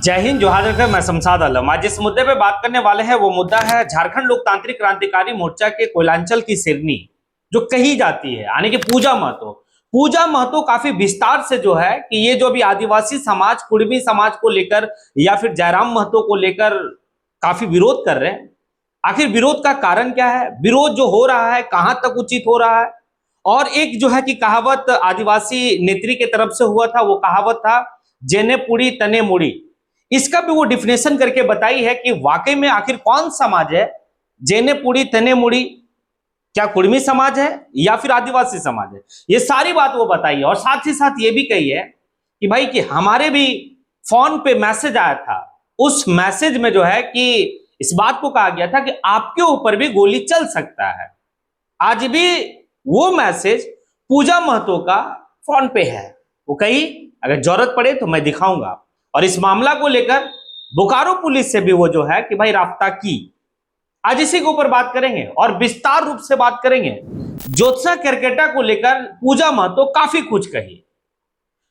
जय हिंद, जोहार जगह। मैं शमशाद आलम। आज जिस मुद्दे पे बात करने वाले हैं वो मुद्दा है झारखंड लोकतांत्रिक क्रांतिकारी मोर्चा के कोयलांचल की शेरनी जो कही जाती है, यानी कि पूजा महतो। पूजा महतो काफी विस्तार से जो है कि ये जो अभी आदिवासी समाज, कुड़मी समाज को लेकर या फिर जयराम महतो को लेकर काफी विरोध कर रहे हैं। आखिर विरोध का कारण क्या है, विरोध जो हो रहा है कहां तक उचित हो रहा है। और एक जो है कि कहावत आदिवासी नेत्री के तरफ से हुआ था, वो कहावत था जेने पुड़ी तने मुड़ी। इसका भी वो डिफिनेशन करके बताई है कि वाकई में आखिर कौन समाज है, जेने पुड़ी तने मुड़ी, क्या कुड़मी समाज है या फिर आदिवासी समाज है। ये सारी बात वो बताई है। और साथ ही साथ ये भी कही है कि भाई कि हमारे भी फोन पे मैसेज आया था, उस मैसेज में जो है कि इस बात को कहा गया था कि आपके ऊपर भी गोली चल सकता है। आज भी वो मैसेज पूजा महतो का फोन पे है। वो कही अगर जरूरत पड़े तो मैं दिखाऊंगा। और इस मामला को लेकर बोकारो पुलिस से भी वो जो है कि भाई राब्ता की। आज इसी के ऊपर बात करेंगे और विस्तार रूप से बात करेंगे। ज्योत्सना केरकेटा को लेकर पूजा महतो काफी कुछ कही।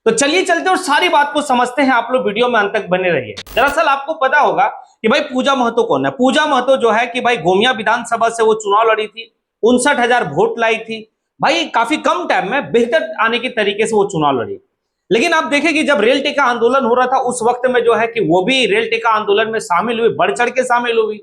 तो चलिए चलते और सारी बात को समझते हैं। आप लोग वीडियो में अंत तक बने रहिए। दरअसल आपको पता होगा कि भाई पूजा महतो कौन है। पूजा महतो जो है कि भाई गोमिया विधानसभा से वो चुनाव लड़ी थी, 59,000 वोट लाई थी। भाई काफी कम टाइम में बेहतर आने के तरीके से वो चुनाव लड़ी। लेकिन आप देखें कि जब रेल टेका आंदोलन हो रहा था उस वक्त में जो है कि वो भी रेल टेका आंदोलन में शामिल हुई, बढ़ चढ़ के शामिल हुई।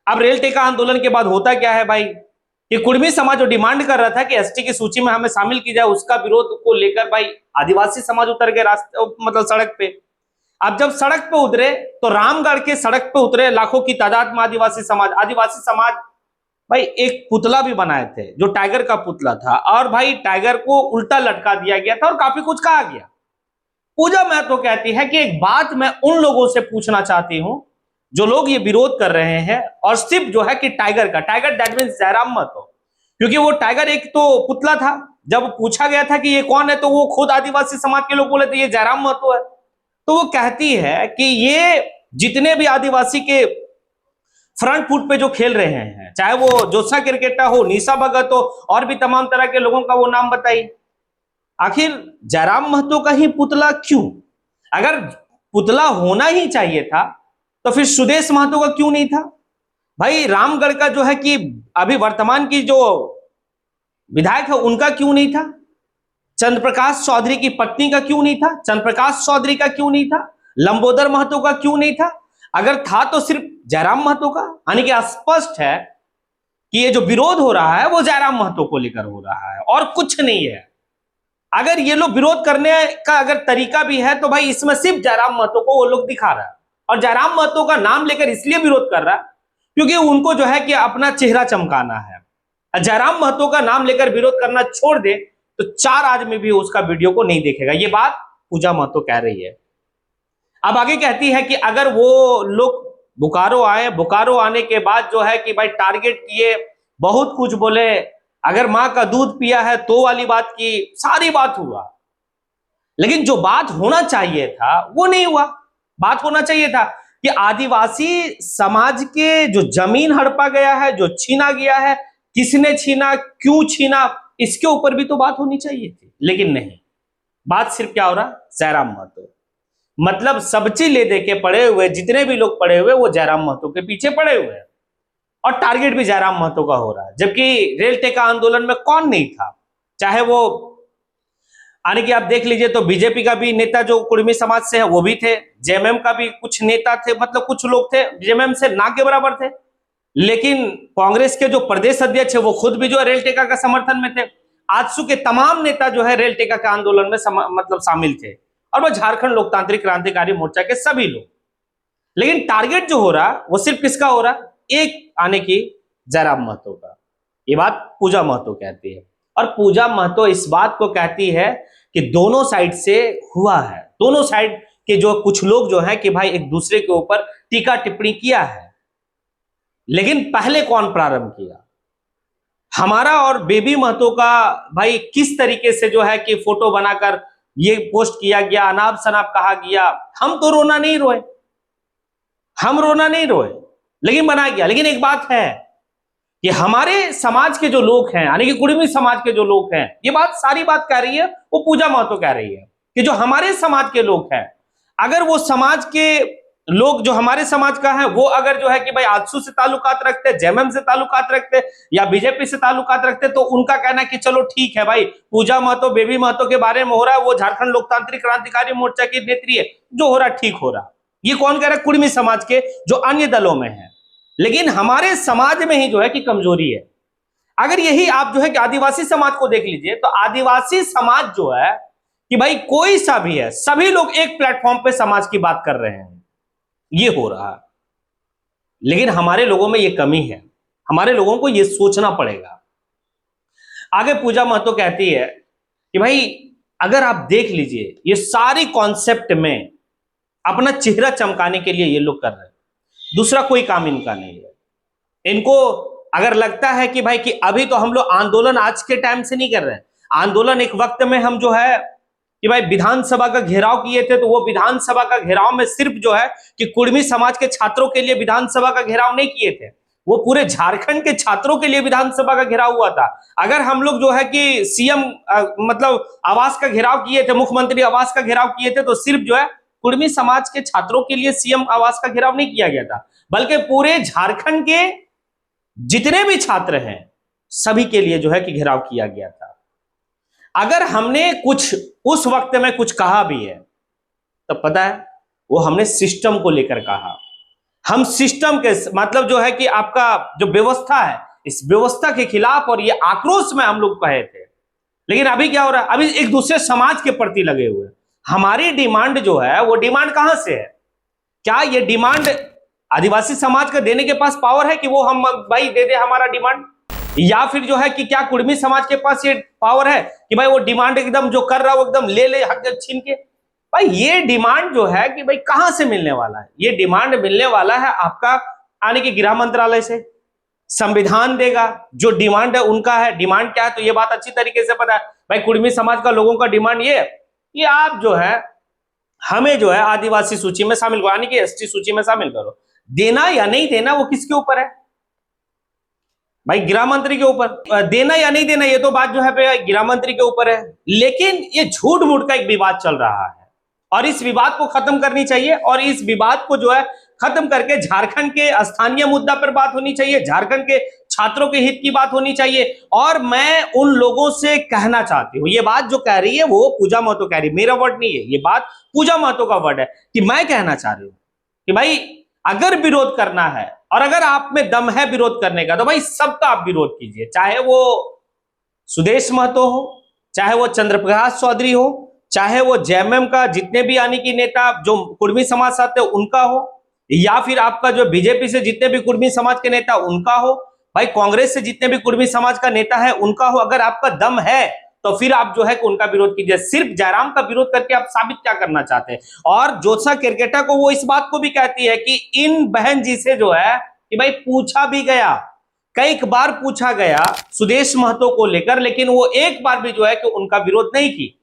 अब रेल टेका आंदोलन के बाद होता क्या है भाई कि कुड़मी समाज जो डिमांड कर रहा था कि एसटी की सूची में हमें शामिल की जाए, उसका विरोध को लेकर भाई आदिवासी समाज उतर गए रास्ते, मतलब सड़क पे। अब जब सड़क पे उतरे तो रामगढ़ के सड़क पे उतरे लाखों की तादाद में आदिवासी समाज भाई एक पुतला भी बनाए थे जो टाइगर का पुतला था। और भाई टाइगर को उल्टा लटका दिया गया था और काफी कुछ कहा गया। पूजा महतो कहती है कि एक बात मैं उन लोगों से पूछना चाहती हूं जो लोग ये विरोध कर रहे हैं, और सिर्फ जो है कि tiger that means Jairam Mahato, क्योंकि वो टाइगर एक तो पुतला था। जब पूछा गया था कि ये कौन है तो वो खुद आदिवासी समाज के लोग बोले थे ये जयराम महतो है। तो वो कहती है कि ये जितने भी आदिवासी के फ्रंट फुट पे जो खेल रहे हैं, चाहे वो ज्योत्सना केरकेटा हो, निशा भगत हो, और भी तमाम तरह के लोगों का वो नाम बताइए। आखिर जयराम महतो का ही पुतला क्यों? अगर पुतला होना ही चाहिए था तो फिर सुदेश महतो का क्यों नहीं था? भाई रामगढ़ का जो है कि अभी वर्तमान की जो विधायक है उनका क्यों नहीं था? चंद्रप्रकाश चौधरी की पत्नी का क्यों नहीं था? चंद्रप्रकाश चौधरी का क्यों नहीं था? लंबोदर महतो का क्यों नहीं था? अगर था तो सिर्फ जयराम महतो का। यानी कि स्पष्ट है कि ये जो विरोध हो रहा है वो जयराम महतो को लेकर हो रहा है और कुछ नहीं है। अगर ये लोग विरोध करने का अगर तरीका भी है तो भाई इसमें सिर्फ जयराम महतो को वो लोग दिखा रहा है। और जयराम महतो का नाम लेकर इसलिए विरोध कर रहा है क्योंकि उनको जो है कि अपना चेहरा चमकाना है। जयराम महतो का नाम लेकर विरोध करना छोड़ दे तो 4 आदमी भी उसका वीडियो को नहीं देखेगा। ये बात पूजा महतो कह रही है। अब आगे कहती है कि अगर वो लोग बोकारो आए, बोकारो आने के बाद जो है कि भाई टारगेट किए, बहुत कुछ बोले, अगर मां का दूध पिया है तो वाली बात की, सारी बात हुआ। लेकिन जो बात होना चाहिए था वो नहीं हुआ। बात होना चाहिए था कि आदिवासी समाज के जो जमीन हड़पा गया है, जो छीना गया है, किसने छीना, क्यों छीना, इसके ऊपर भी तो बात होनी चाहिए थी। लेकिन नहीं, बात सिर्फ क्या हो रहा, जयराम महतो। मतलब सब्जी ले दे के पड़े हुए जितने भी लोग पड़े हुए वो जयराम महतो के पीछे पड़े हुए हैं और टारगेट भी जयराम महतो का हो रहा है। जबकि रेल टेका आंदोलन में कौन नहीं था? चाहे वो यानी कि आप देख लीजिए तो बीजेपी का भी नेता जो कुड़मी समाज से है वो भी थे, जेएमएम का भी कुछ नेता थे, मतलब कुछ लोग थे जेएमएम से ना के बराबर थे। लेकिन कांग्रेस के जो प्रदेश अध्यक्ष है वो खुद भी जो है रेल टेका का समर्थन में थे। आजसू के तमाम नेता जो है रेल टेका के आंदोलन में मतलब शामिल थे, और वो झारखंड लोकतांत्रिक क्रांतिकारी मोर्चा के सभी लोग। लेकिन टारगेट जो हो रहा वो सिर्फ किसका हो रहा? एक आने की जयराम महतो का। ये बात पूजा महतो कहती है। और पूजा महतो इस बात को कहती है कि दोनों साइड से हुआ है, दोनों साइड के जो कुछ लोग जो है कि भाई एक दूसरे के ऊपर टीका टिप्पणी किया है। लेकिन पहले कौन प्रारंभ किया? हमारा और बेबी महतो का भाई किस तरीके से जो है कि फोटो बनाकर ये पोस्ट किया गया, अनाप शनाप कहा गया। हम तो रोना नहीं रोए, हम रोना नहीं रोए, लेकिन बना गया। लेकिन एक बात है कि हमारे समाज के जो लोग हैं, यानी कि कुड़मी समाज के जो लोग हैं, ये बात सारी बात कह रही है वो पूजा महतो कह रही है कि जो हमारे समाज के लोग हैं अगर वो समाज के लोग जो हमारे समाज का है वो अगर जो है कि भाई आजसू से ताल्लुकात रखते, जेएमएम से ताल्लुकात रखते या बीजेपी से ताल्लुकात रखते, तो उनका कहना है कि चलो ठीक है भाई, पूजा महतो, बेबी महतो के बारे में हो रहा है, वो झारखंड लोकतांत्रिक क्रांतिकारी मोर्चा की नेत्री है, जो हो रहा ठीक हो रहा। ये कौन कह रहा है? कुर्मी समाज के जो अन्य दलों में है। लेकिन हमारे समाज में ही जो है कि कमजोरी है। अगर यही आप जो है कि आदिवासी समाज को देख लीजिए, तो आदिवासी समाज जो है कि भाई कोई सा भी है, सभी लोग एक प्लेटफॉर्म पे समाज की बात कर रहे हैं, ये हो रहा है। लेकिन हमारे लोगों में ये कमी है, हमारे लोगों को ये सोचना पड़ेगा। आगे पूजा महतो कहती है कि भाई अगर आप देख लीजिए, ये सारी कॉन्सेप्ट में अपना चेहरा चमकाने के लिए ये लोग कर रहे हैं, दूसरा कोई काम इनका नहीं है। इनको अगर लगता है कि भाई कि अभी तो हम लोग आंदोलन आज के टाइम से नहीं कर रहे हैं, आंदोलन एक वक्त में हम जो है कि भाई विधानसभा का घेराव किए थे, तो वो विधानसभा का घेराव में सिर्फ जो है कि कुर्मी समाज के छात्रों के लिए विधानसभा का घेराव नहीं किए थे, वो पूरे झारखंड के छात्रों के लिए विधानसभा का घेराव हुआ था। अगर हम लोग जो है कि सीएम मतलब आवास का घेराव किए थे, मुख्यमंत्री आवास का घेराव किए थे, तो सिर्फ जो है कुर्मी समाज के छात्रों के लिए सीएम आवास का घेराव नहीं किया गया था, बल्कि पूरे झारखंड के जितने भी छात्र हैं सभी के लिए जो है कि घेराव किया गया था। अगर हमने कुछ उस वक्त में कुछ कहा भी है, तो पता है वो हमने सिस्टम को लेकर कहा। हम सिस्टम के मतलब जो है कि आपका जो व्यवस्था है, इस व्यवस्था के खिलाफ और ये आक्रोश में हम लोग कहे थे। लेकिन अभी क्या हो रहा है? अभी एक दूसरे समाज के प्रति लगे हुए। हमारी डिमांड जो है वो डिमांड कहां से है? क्या ये डिमांड आदिवासी समाज का देने के पास पावर है कि वो हम भाई दे दे हमारा डिमांड, या फिर जो है कि क्या कुर्मी समाज के पास ये पावर है कि भाई वो डिमांड एकदम जो कर रहा है वो एकदम ले ले हक छीन के? भाई ये डिमांड जो है कि भाई कहां से मिलने वाला है? ये डिमांड मिलने वाला है आपका आने के गृह मंत्रालय से। संविधान देगा, जो डिमांड है उनका है। डिमांड क्या है? तो ये बात अच्छी तरीके से पता है भाई, कुर्मी समाज का लोगों का डिमांड ये आप जो है हमें जो है आदिवासी सूची में शामिल करो, यानी कि एसटी सूची में शामिल करो। देना या नहीं देना वो किसके ऊपर है भाई? गृह मंत्री के ऊपर। देना या नहीं देना ये तो बात जो है गृह मंत्री के ऊपर है। लेकिन ये झूठ मूठ का एक विवाद चल रहा है और इस विवाद को खत्म करनी चाहिए, और इस विवाद को जो है खत्म करके झारखंड के स्थानीय मुद्दा पर बात होनी चाहिए, झारखंड के छात्रों के हित की बात होनी चाहिए। और मैं उन लोगों से कहना चाहती हूं, ये बात जो कह रही है वो पूजा महतो कह रही है, मेरा वर्ड नहीं है, ये बात पूजा महतो का वर्ड है, कि मैं कहना चाह रही हूं कि भाई अगर विरोध करना है और अगर आप में दम है विरोध करने का, तो भाई सबका आप विरोध कीजिए, चाहे वो सुदेश महतो हो, चाहे वो चंद्र प्रकाश चौधरी हो, चाहे वो जेएमएम का जितने भी यानी कि नेता जो कुर्मी समाज से आते हैं उनका हो, या फिर आपका जो बीजेपी से जितने भी कुर्मी समाज के नेता उनका हो, भाई कांग्रेस से जितने भी कुर्मी समाज का नेता है उनका हो। अगर आपका दम है तो फिर आप जो है कि उनका विरोध कीजिए। सिर्फ जयराम का विरोध करके आप साबित क्या करना चाहते हैं? और ज्योत्सा केरकेटा को वो इस बात को भी कहती है कि इन बहन जी से जो है कि भाई पूछा भी गया, कई बार पूछा गया सुदेश महतो को लेकर, लेकिन वो एक बार भी जो है कि उनका विरोध नहीं की।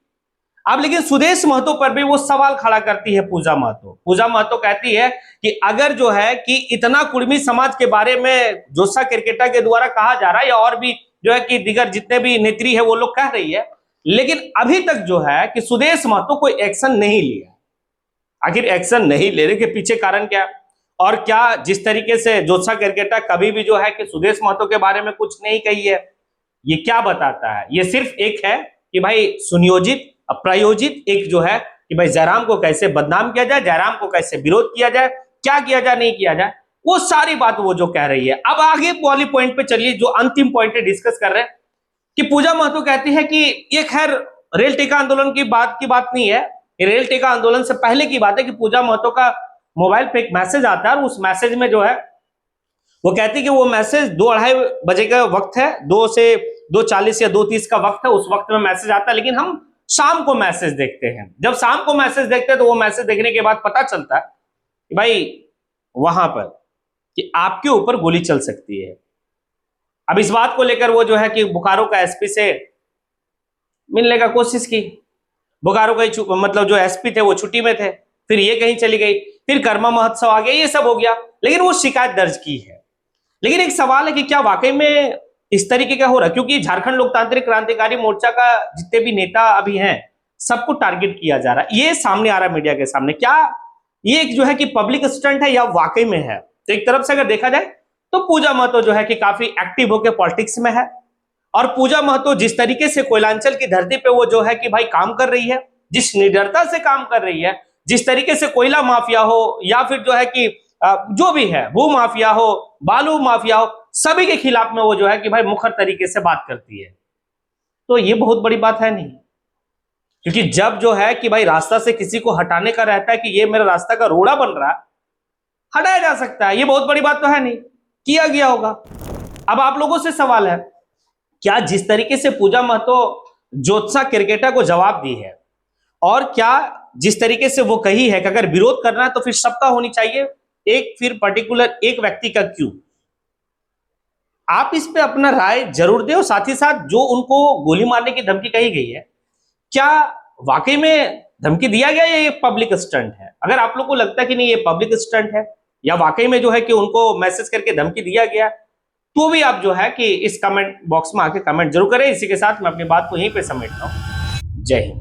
अब लेकिन सुदेश महतो पर भी वो सवाल खड़ा करती है पूजा महतो। पूजा महतो कहती है कि अगर जो है कि इतना कुर्मी समाज के बारे में ज्योत्सा केरकेटा के द्वारा कहा जा रहा है, या और भी जो है कि दिगर जितने भी नेत्री है वो लोग कह रही है, लेकिन अभी तक जो है कि सुदेश महतो कोई एक्शन नहीं लिया। आखिर एक्शन नहीं लेने के पीछे कारण क्या? और क्या जिस तरीके से ज्योत्सा केरकेटा कभी भी जो है कि सुदेश महतो के बारे में कुछ नहीं कही है, ये क्या बताता है? ये सिर्फ एक है कि भाई सुनियोजित प्रायोजित एक जो है कि भाई जयराम को कैसे बदनाम किया जाए, जयराम को कैसे विरोध किया जाए, क्या किया जाए नहीं किया जाए, वो सारी बात वो जो कह रही है। अब आगे वाली पॉइंट पे चलिए, जो अंतिम पॉइंट है डिस्कस कर रहे हैं, कि पूजा महतो कहती है कि ये खैर रेल टेका आंदोलन की बात नहीं है, ये रेल टेका आंदोलन से पहले की बात है कि पूजा महतो का मोबाइल पे एक मैसेज आता है, और उस मैसेज में जो है वो कहती है कि वो मैसेज 2-2:30 बजे का वक्त है, 2 से 2:40 या 2:30 का वक्त है, उस वक्त में मैसेज आता है। लेकिन हम शाम को मैसेज देखते हैं। जब शाम को मैसेज देखते हैं तो वो मैसेज देखने के बाद पता चलता है कि भाई वहां पर कि आपके ऊपर गोली चल सकती है। अब इस बात को लेकर वो जो है कि बोकारो का एसपी से मिलने का कोशिश की। बोकारो का मतलब जो एसपी थे वो छुट्टी में थे, फिर ये कहीं चली गई, फिर कर्मा महोत्सव आ गया, ये सब हो गया, लेकिन वो शिकायत दर्ज की है। लेकिन एक सवाल है कि क्या वाकई में इस तरीके का हो रहा है? क्योंकि झारखंड लोकतांत्रिक क्रांतिकारी मोर्चा का जितने भी नेता अभी हैं सबको टारगेट किया जा रहा है, ये सामने आ रहा है मीडिया के सामने। क्या ये जो है कि पब्लिक स्टंट है या वाकई में है? तो एक तरफ से अगर देखा जाए तो पूजा महतो जो है कि काफी एक्टिव होकर पॉलिटिक्स में है, और पूजा महतो जिस तरीके से कोयलांचल की धरती पे वो जो है कि भाई काम कर रही है, जिस निडरता से काम कर रही है, जिस तरीके से कोयला माफिया हो या फिर जो है कि जो भी है भू माफिया हो, बालू माफिया हो, सभी के खिलाफ में वो जो है कि भाई मुखर तरीके से बात करती है। तो ये बहुत बड़ी बात है नहीं, क्योंकि जब जो है कि भाई रास्ता से किसी को हटाने का रहता है कि ये मेरा रास्ता का रोड़ा बन रहा है, हटाया जा सकता है, ये बहुत बड़ी बात तो है नहीं, किया गया होगा। अब आप लोगों से सवाल है, क्या जिस तरीके से पूजा महतो ज्योत्सा क्रिकेटा को जवाब दी है, और क्या जिस तरीके से वो कही है कि अगर विरोध करना है तो फिर सबका होनी चाहिए, एक फिर पर्टिकुलर एक व्यक्ति का क्यों? आप इस पे अपना राय जरूर दें। और साथ ही साथ जो उनको गोली मारने की धमकी कही गई है, क्या वाकई में धमकी दिया गया या ये पब्लिक स्टंट है? अगर आप लोग को लगता है कि नहीं ये पब्लिक स्टंट है या वाकई में जो है कि उनको मैसेज करके धमकी दिया गया, तो भी आप जो है कि इस कमेंट बॉक्स में आके कमेंट जरूर करें। इसी के साथ मैं अपनी बात को यहीं पे समेटता हूं। जय हिंद।